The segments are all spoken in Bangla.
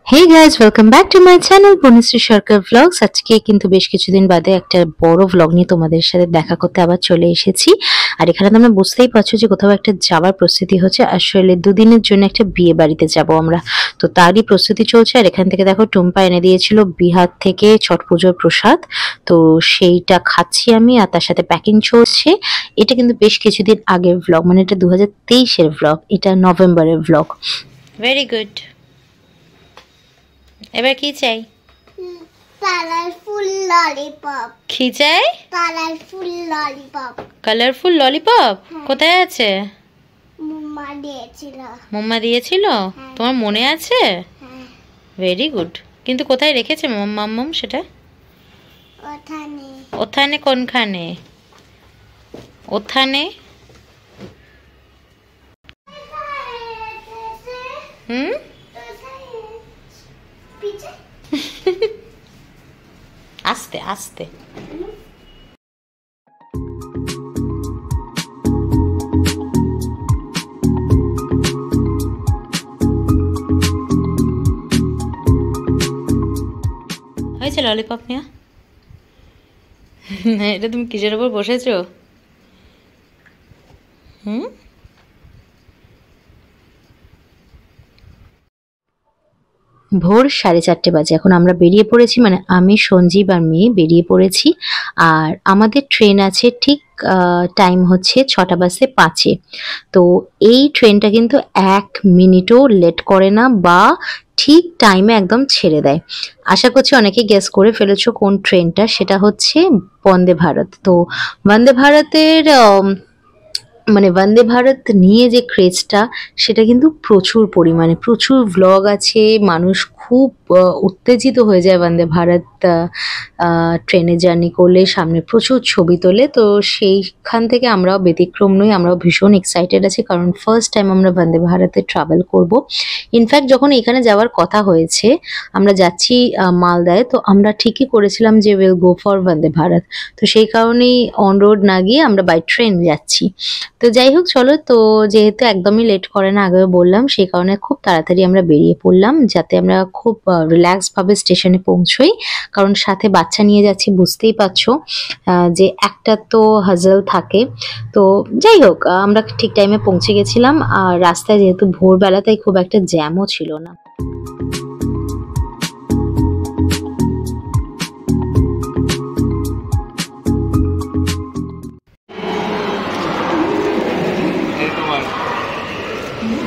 Hey guys, welcome back to my channel Banasree Sarkar vlogs। আজকে কিন্তু বেশ কিছুদিন বাদে একটা বড় vlog নিয়ে তোমাদের সাথে দেখা করতে আবার চলে এসেছি। আর এখানে তোমরা বুঝতেই পারছো যে কোথাও একটা যাওয়ার প্রস্তুতি হচ্ছে। আসলে দুদিনের জন্য একটা বিয়ে বাড়িতে যাব আমরা, তো তারই প্রস্তুতি চলছে। আর এখান থেকে দেখো টুম্পা এনে দিয়েছিল বিহার থেকে ছট পুজোর প্রসাদ, তো সেইটা খাচ্ছি আমি, আর তার সাথে প্যাকিং চলছে। এটা কিন্তু বেশ কিছুদিন আগের vlog, মানে এটা 2023-এর vlog, এটা নভেম্বরের vlog। Very good. এবার কি চাই? Colourful lollipop. কি চাই? Colourful lollipop. কালারফুল ললিপপ কোথায় আছে? মাম্মা দিয়েছিল। মাম্মা দিয়েছিল? তোমার মনে আছে? Very good. কিন্তু কোথায় রেখেছে মাম্মাম সেটা? ওখানে। ওখানে কোনখানে? ওখানে? হুম, আস্তে আস্তে। হয়েছে ললিপপ নেওয়া? এটা তুমি কিসের উপর বসেছো? হুম, ভোর 4:30 বাজে। এখন আমরা বেরিয়ে পড়েছি, মানে আমি, সঞ্জীব আর মেয়ে বেরিয়ে পড়েছি। আর আমাদের ট্রেন আছে ঠিক টাইম হচ্ছে 6:05। তো এই ট্রেনটা কিন্তু 1 মিনিটও লেট করে না, বা ঠিক টাইমে একদম ছেড়ে দেয়। আশা করছি অনেকে গেস করে ফেলেছো কোন ট্রেনটা, সেটা হচ্ছে বন্দে ভারত। তো বন্দে ভারতের মানে বন্দে ভারত নিয়ে যে ক্রেজটা, সেটা কিন্তু প্রচুর পরিমাণে, প্রচুর ভ্লগ আছে, মানুষ খুব উত্তেজিত হয়ে যায় বন্দে ভারত ট্রেনে জার্নি করলে, সামনে প্রচুর ছবি তোলে। তো সেইখান থেকে আমরাও ব্যতিক্রম নই, আমরাও ভীষণ এক্সাইটেড আছি, কারণ ফার্স্ট টাইম আমরা বন্দে ভারতে ট্রাভেল করব। ইনফ্যাক্ট যখন এখানে যাওয়ার কথা হয়েছে, আমরা যাচ্ছি মালদায়, তো আমরা ঠিকই করেছিলাম যে will go for Vande Bharat. তো সেই কারণেই অন রোড না গিয়ে আমরা বাই ট্রেন যাচ্ছি। তো যাই হোক, চলো। তো যেহেতু একদমই লেট করে না, আগেও বললাম, সেই কারণে খুব তাড়াতাড়ি আমরা বেরিয়ে পড়লাম, যাতে আমরা খুব রিল্যাক্স ভাবে স্টেশনে পৌঁছই। কারণ সাথে বাচ্চা নিয়ে যাচ্ছি, বুঝতেই পারছো যে একটা তো হাজল থাকে। তো যাই হোক, আমরা ঠিক টাইমে পৌঁছে গেছিলাম। আর রাস্তায় যেহেতু ভোরবেলা, তাই খুব একটা জ্যামও ছিল না।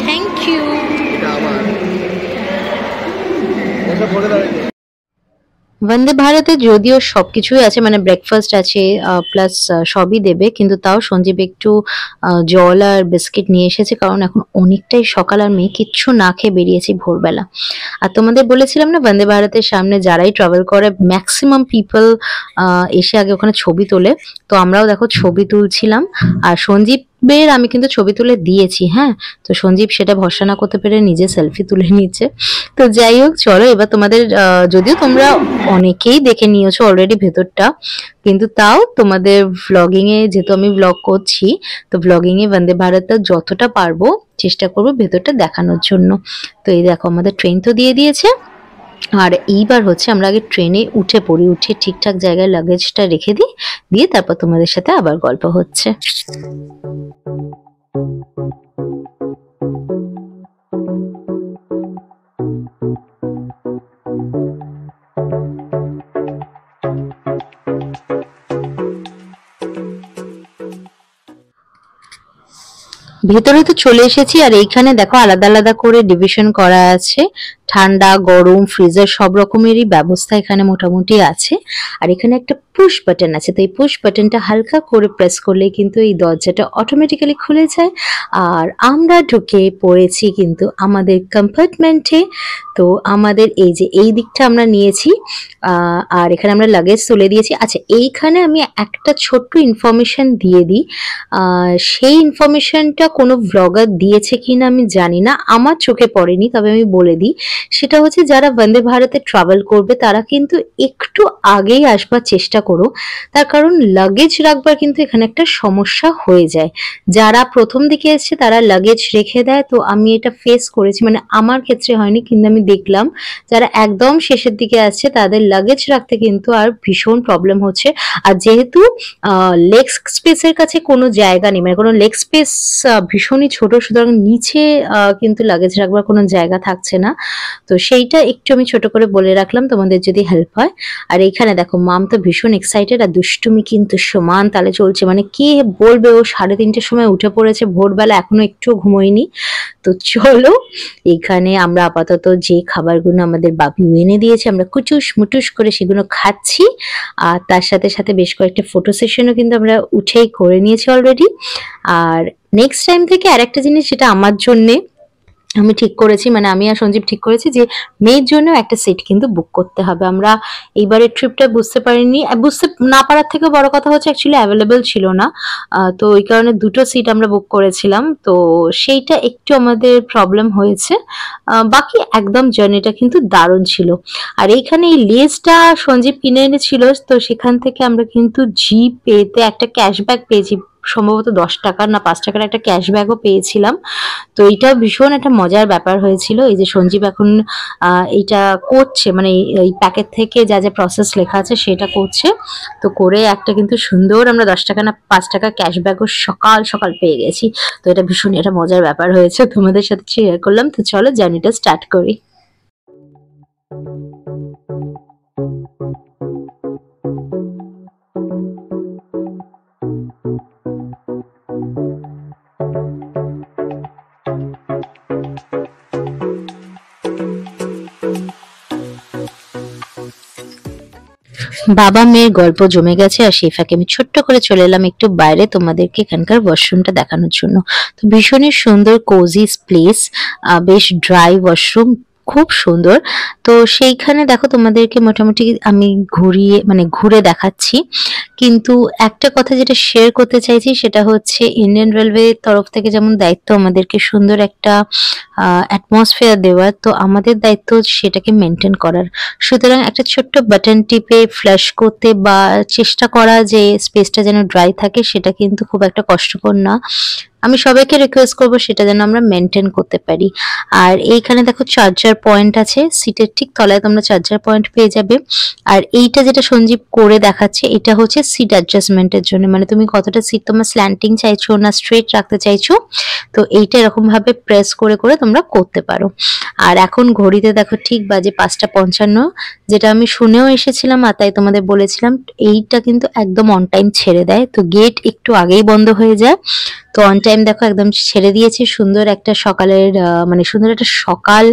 Thank you. বন্দে ভারতে যদিও সবকিছুই আছে, মানে ব্রেকফাস্ট আছে প্লাস সবই দেবে, কিন্তু তাও সঞ্জীব একটু জল আর বিস্কিট নিয়ে এসেছে, কারণ এখন অনেকটাই সকাল আর মেয়ে কিচ্ছু না খেয়ে বেরিয়েছি ভোরবেলা। আর তোমাদের বলেছিলাম না, বন্দে ভারতের সামনে যারাই ট্রাভেল করে ম্যাক্সিমাম পিপল এসে আগে ওখানে ছবি তোলে। তো আমরাও দেখো ছবি তুলছিলাম, আর সঞ্জীবের আমি কিন্তু ছবি তুলে দিয়েছি। হ্যাঁ, তো সঞ্জীব সেটা ভরসা না করতে পেরে নিজে সেলফি তুলে নিচ্ছে। তো যাই হোক, চলো এবার তোমাদের, যদিও তোমরা অনেকেই দেখে নিয়েছো অলরেডি ভেতরটা, কিন্তু তাও তোমাদের ভ্লগিং এ, যেহেতু আমি ভ্লগ করছি, তো ভ্লগিং এ বন্দে ভারতটা যতটা পারবো চেষ্টা করবো ভেতরটা দেখানোর জন্য। তো এই দেখো, আমাদের ট্রেন তো দিয়ে দিয়েছে। আর এইবার হচ্ছে আমরা আগে ট্রেনে উঠে পড়ি, উঠে ঠিকঠাক জায়গায় লাগেজটা রেখে দিই, দিয়ে তারপর তোমাদের সাথে আবার গল্প হচ্ছে। ভেতরে তো চলে এসেছি, আর এইখানে দেখো আলাদা আলাদা করে ডিভিশন করা আছে, ঠান্ডা গরম ফ্রিজার সব রকমেরই ব্যবস্থা এখানে মোটামুটি আছে। আর এখানে একটা পুশ বাটন আছে, তো এই পুশ বাটনটা হালকা করে প্রেস করলে কিন্তু এই দরজাটা অটোমেটিক্যালি খুলে যায়। আর আমরা ঢুকে পড়েছি কিন্তু আমাদের কম্পার্টমেন্টে। তো আমাদের এই যে এই দিকটা আমরা নিয়েছি, আর এখানে আমরা লাগেজ তুলে দিয়েছি। আচ্ছা, এইখানে আমি একটা ছোট্ট ইনফরমেশন দিয়ে দিই, সেই ইনফরমেশনটা কোনো ব্লগার দিয়েছে কিনা আমি জানি না, আমার চোখে পড়েনি, তবে আমি বলে দিই। সেটা হচ্ছে যারা বন্দে ভারতে ট্রাভেল করবে তারা কিন্তু একটু আগেই আসবার চেষ্টা করো, তার কারণ লাগেজ রাখবার কিন্তু এখানে একটা সমস্যা হয়ে যায়। যারা প্রথম দিকে এসছে তারা লাগেজ রেখে দেয়, তো আমি এটা ফেস করেছি, মানে আমার ক্ষেত্রে হয়নি কিন্তু আমি দেখলাম যারা একদম শেষের দিকে আসছে তাদের লাগেজ রাখতে কিন্তু আর ভীষণ প্রবলেম হচ্ছে। আর যেহেতু লেগ স্পেসের কাছে কোনো জায়গা নেই, মানে কোনো লেগ স্পেস ভীষণই ছোট, সুতরাং নিচে কিন্তু লাগেজ রাখবার কোনো জায়গা থাকছে না। তো সেইটা একটু আমি ছোট করে বলে রাখলাম তোমাদের যদি হেল্প হয়। আর এইখানে দেখো মাম তো ভীষণ এক্সাইটেড, আর দুষ্টুমি কিন্তু সমান তালে চলছে, মানে কি বলবে, ও 3:30-র সময় উঠে পড়েছে ভোরবেলা, এখনো একটু ঘুমোয়নি। তো চলো এখানে আমরা আপাতত যে খাবারগুলো আমাদের বাবু এনে দিয়েছে আমরা কুটুস মুটুস করে সেগুলো খাচ্ছি। আর তার সাথে সাথে বেশ কয়েকটা ফটো সেশনও কিন্তু আমরা উঠেই করে নিয়েছি অলরেডি। আর নেক্সট টাইম থেকে আরেকটা জিনিস যেটা আমার জন্যে আমি ঠিক করেছি, মানে আমি আর সঞ্জীব ঠিক করেছি যে মেয়ের জন্য একটা সিট কিন্তু বুক করতে হবে। আমরা এইবারের ট্রিপটা বুঝতে পারিনি, বুঝতে না পারার থেকে বড় কথা হচ্ছে অ্যাকচুয়ালি অ্যাভেলেবেল ছিল না। তো ওই কারণে 2টো সিট আমরা বুক করেছিলাম, তো সেইটা একটু আমাদের প্রবলেম হয়েছে। বাকি একদম জার্নিটা কিন্তু দারুণ ছিল। আর এইখানে এই লেসটা সঞ্জীব কিনে এনেছিল, তো সেখান থেকে আমরা কিন্তু জিপেতে একটা ক্যাশব্যাক পেয়েছি, সম্ভবত 10 টাকার না 5 টাকার একটা ক্যাশব্যাকও পেয়েছিলাম। তো এইটা ভীষণ একটা মজার ব্যাপার হয়েছিল। এই যে সঞ্জীব এখন এইটা করছে, মানে এই প্যাকেট থেকে যা যা প্রসেস লেখা আছে সেটা করছে। তো করে একটা কিন্তু সুন্দর আমরা 10 টাকা না 5 টাকা ক্যাশব্যাকও সকাল সকাল পেয়ে গেছি। তো এটা ভীষণ একটা মজার ব্যাপার হয়েছে, তোমাদের সাথে শেয়ার করলাম। তো চলো জার্নিটা স্টার্ট করি। বাবা মেয়ের গল্প জমে গেছে, আর সেই ফাঁকে আমি ছোট্ট করে চলে এলাম একটু বাইরে তোমাদেরকে এখানকার ওয়াশরুমটা দেখানোর জন্য। তো ভীষণই সুন্দর কোজি প্লেস, বেশ ড্রাই ওয়াশরুম, খুব সুন্দর। তো সেইখানে দেখো তোমাদেরকে মোটামুটি আমি ঘুরে দেখাচ্ছি। কিন্তু একটা কথা যেটা শেয়ার করতে চাইছি সেটা হচ্ছে ইন্ডিয়ান রেলওয়ে তরফ থেকে যেমন দায়িত্ব আমাদেরকে সুন্দর একটা অ্যাটমসফিয়ার দেওয়ার, তো আমাদের দায়িত্ব সেটাকে মেনটেন করার। সুতরাং একটা ছোট্ট বাটন টিপে ফ্ল্যাশ করতে বা চেষ্টা করা যে স্পেসটা যেন ড্রাই থাকে, সেটা কিন্তু খুব একটা কষ্টকর না। আমি সবাইকে রিকোয়েস্ট করবো সেটা যেন আমরা মেনটেন করতে পারি। আর এইখানে দেখো চার্জার পয়েন্ট আছে, সিটের ঠিক তলায় তোমরা চার্জার পয়েন্ট পেয়ে যাবে। আর এইটা যেটা সঞ্জীব করে দেখাচ্ছে এটা হচ্ছে সিট অ্যাডজাস্টমেন্টের জন্য, মানে তুমি কতটা সিট তোমার স্ল্যান্টিং চাইছো না স্ট্রেট রাখতে চাইছো, তো এইটা এরকম ভাবে প্রেস করে করে তোমরা করতে পারো। আর এখন ঘড়িতে দেখো ঠিক বাজে 5:55, যেটা আমি শুনেও এসেছিলাম আর তাই তোমাদের বলেছিলাম। এইটা কিন্তু একদম অন টাইম ছেড়ে দেয়, তো গেট একটু আগেই বন্ধ হয়ে যায়। তো অন টাইম দেখো একদম ছেড়ে দিয়েছে। সুন্দর একটা সকালের মানে সুন্দর একটা সকাল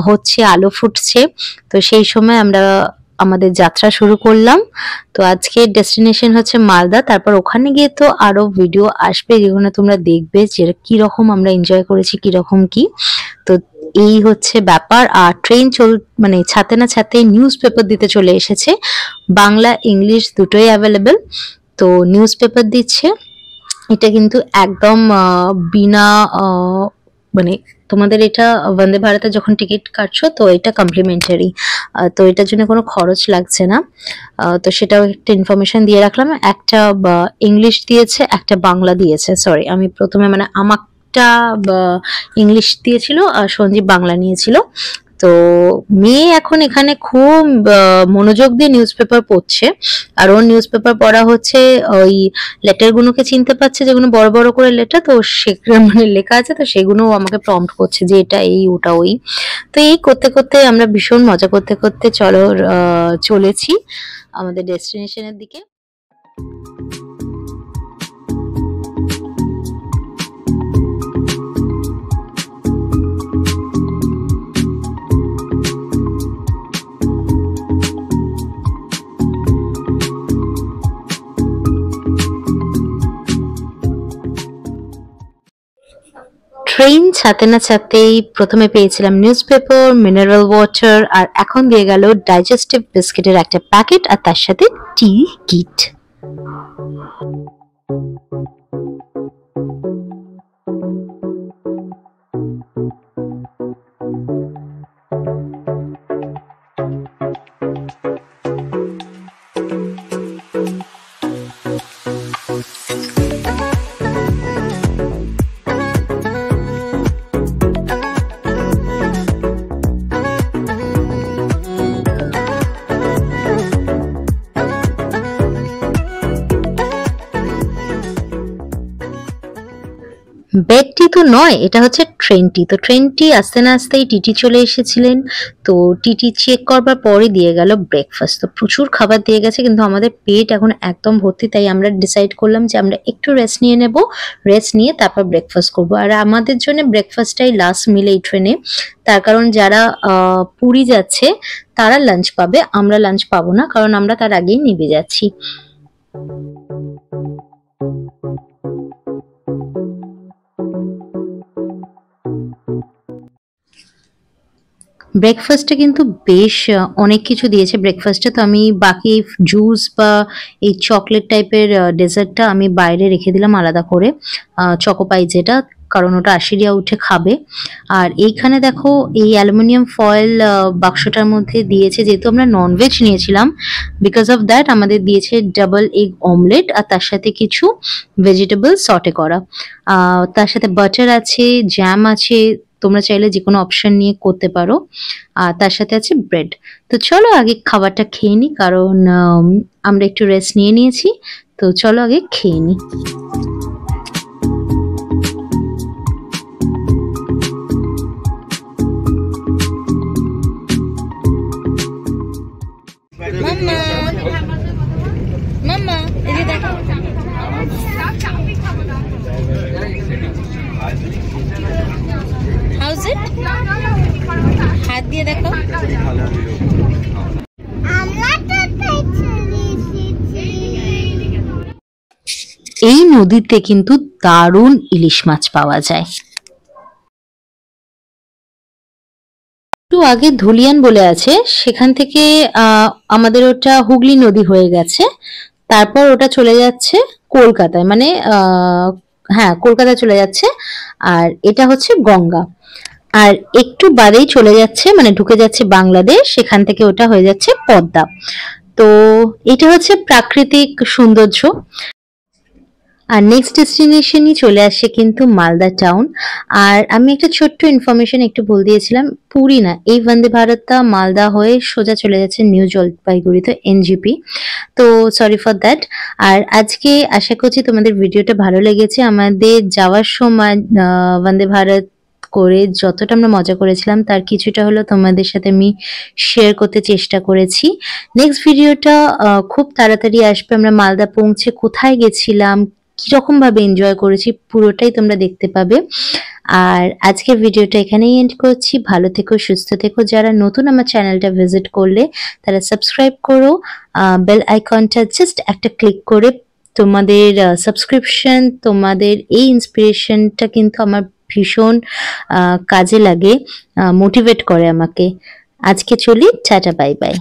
হচ্ছে, আলো ফুটছে। তো সেই সময় আমরা আমাদের যাত্রা শুরু করলাম। তো আজকের ডেস্টিনেশন হচ্ছে মালদা, তারপর ওখানে গিয়ে তো আরো ভিডিও আসবে যেগুলো তোমরা দেখবে যে কিরকম আমরা এনজয় করেছি, কিরকম কি। তো এই হচ্ছে ব্যাপার। আর ট্রেন মানে ছাতে না ছাতে নিউজ পেপার দিতে চলে এসেছে, বাংলা ইংলিশ দুটোই অ্যাভেলেবেল। তো নিউজ পেপার দিচ্ছে, এটা কিন্তু একদম বিনা মানে তোমাদের এটা বন্দে ভারতে যখন টিকিট কাটছো তো এটা কমপ্লিমেন্টারি, তো এটার জন্য কোনো খরচ লাগছে না। তো সেটাও একটা ইনফরমেশন দিয়ে রাখলাম। একটা ইংলিশ দিয়েছে, একটা বাংলা দিয়েছে, সরি আমি প্রথমে মানে আমারটা ইংলিশ দিয়েছিল আর সঞ্জীব বাংলা নিয়েছিল। তো মেয়ে এখন এখানে খুব মনোযোগ দিয়ে নিউজ পেপার পড়ছে, আর ওর নিউজ পেপার পড়া হচ্ছে ওই লেটার গুলোকে চিনতে পারছে যেগুলো বড় বড় করে লেটার, তো সেগুলো মানে লেখা আছে, তো সেগুলো আমাকে প্রম্পট করছে যে এটা এই ওটা ওই। তো এই করতে করতে আমরা ভীষণ মজা করতে করতে চলেছি আমাদের ডেস্টিনেশনের দিকে। ট্রেন ছাতে না ছাতেই প্রথমে পেয়েছিলাম নিউজ পেপার, মিনারেল ওয়াটার, আর এখন দিয়ে গেল ডাইজেস্টিভ বিস্কিটের একটা প্যাকেট, আর তার সাথে টি কিট। বেডটি তো নয়, এটা হচ্ছে ট্রেনটি। তো ট্রেনটি আসতে না আসতেই টিটি চলে এসেছিলেন। তো টিটি চেক করবার পরে দিয়ে গেল ব্রেকফাস্ট। তো প্রচুর খাবার দিয়ে গেছে, কিন্তু আমাদের পেট এখন একদম ভর্তি, তাই আমরা ডিসাইড করলাম যে আমরা একটু রেস্ট নিয়ে নেব। রেস্ট নিয়ে তারপর ব্রেকফাস্ট করব। আর আমাদের জন্য ব্রেকফাস্টটাই লাস্ট মিল এই ট্রেনে। তার কারণ যারা পুরী যাচ্ছে তারা লাঞ্চ পাবে, আমরা লাঞ্চ পাবো না, কারণ আমরা তার আগেই নেমে যাচ্ছি। ব্রেকফাস্টে কিন্তু বেশ অনেক কিছু দিয়েছে ব্রেকফাস্টে। তো আমি বাকি জুস বা এই চকলেট টাইপের ডেজার্টটা আমি বাইরে রেখে দিলাম আলাদা করে, চকোপাই যেটা, কারণ ওটা আশিরিয়া উঠে খাবে। আর এইখানে দেখো এই অ্যালুমিনিয়াম ফয়েল বাক্সটার মধ্যে দিয়েছে, যেহেতু আমরা ননভেজ নিয়েছিলাম, বিকজ অফ দ্যাট আমাদের দিয়েছে ডাবল এগ অমলেট আর তার সাথে কিছু ভেজিটেবল সটে করা, তার সাথে বাটার আছে, জ্যাম আছে, তোমরা চাইলে যে কোনো অপশন নিয়ে করতে পারো, আর তার সাথে আছে ব্রেড। তো চলো আগে খাবারটা খেয়ে নিই, কারণ আমরা একটু রেস্ট নিয়ে নিয়েছি। তো চলো আগে খেয়ে নিই। মাম্মা এদিকে দেখো, হাউজ ইট, হাত দিয়ে দেখো। এই নদীতে কিন্তু দারুণ ইলিশ মাছ পাওয়া যায়। একটু আগে ধুলিয়ান বলে আছে, সেখান থেকে আমাদের ওটা হুগলি নদী হয়ে গেছে, তারপর ওটা চলে যাচ্ছে কলকাতায়, মানে হ্যাঁ কলকাতায় চলে যাচ্ছে। আর এটা হচ্ছে গঙ্গা, আর একটু বাদেই চলে যাচ্ছে, মানে ঢুকে যাচ্ছে বাংলাদেশ, সেখান থেকে ওটা হয়ে যাচ্ছে পদ্মা। তো এটা হচ্ছে প্রাকৃতিক সৌন্দর্য। আর নেক্সট ডেস্টিনেশনই চলে আসে কিন্তু মালদা টাউন। আর আমি একটা ছোট্ট ইনফরমেশন একটু বলে দিয়েছিলাম, পুরী না, এই বন্দে ভারতটা মালদা হয়ে সোজা চলে যাচ্ছে নিউ জলপাইগুড়ি, তো এনজিপি। তো সরি ফর দ্যাট। আর আজকে আশা করছি তোমাদের ভিডিওটা ভালো লেগেছে। আমাদের যাওয়ার সময় বন্দে ভারত করে যতটা আমরা মজা করেছিলাম তার কিছুটা হলো তোমাদের সাথে আমি শেয়ার করতে চেষ্টা করেছি। নেক্সট ভিডিওটা খুব তাড়াতাড়ি আসবে। আমরা মালদা পৌঁছে কোথায় গেছিলাম, কিরকম ভাবে এনজয় করেছি, পুরোটাই তোমরা দেখতে পাবে। আর আজকের ভিডিওটা এখানেই এন্ড করছি। ভালো থেকো, সুস্থ থেকো। যারা নতুন আমার চ্যানেলটা ভিজিট করলে তারা সাবস্ক্রাইব করো, বেল আইকনটা জাস্ট একটা ক্লিক করে। তোমাদের সাবস্ক্রিপশন, তোমাদের এই ইন্সপিরেশনটা কিন্তু আমার ভীষণ কাজে লাগে, মোটিভেট করে আমাকে। আজকে চলি, টাটা, বাই বাই।